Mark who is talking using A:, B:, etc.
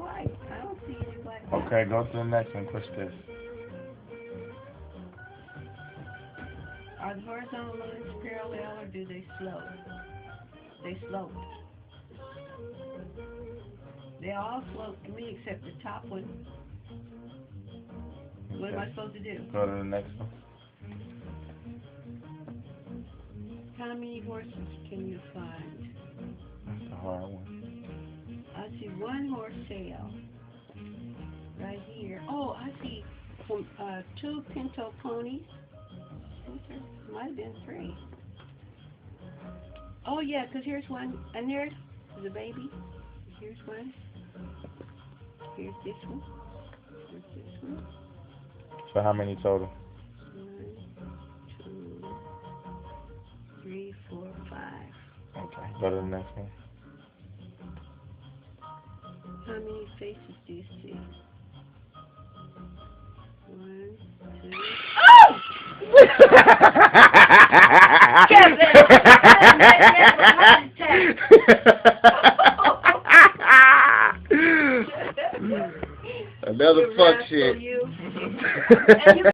A: white. I don't see any black.
B: Okay, go to the next one. Push this.
A: Are the horizontal lines parallel or do they slope? They slope. They all slope to me except the top one. What am I supposed to do?
B: Go to the next one.
A: How many horses can you find?
B: That's a hard one.
A: I see one horse tail right here. Oh, I see some, 2 pinto ponies. Might have been 3. Oh yeah, 'cause here's one, and there's the baby. Here's one. Here's this one. Here's this one.
B: So how many total?
A: 1, 2, 3, 4, 5.
B: Okay, go to the next one.
A: How many faces do you see? 1, 2. Kevin!
B: Another fuck shit.
A: You.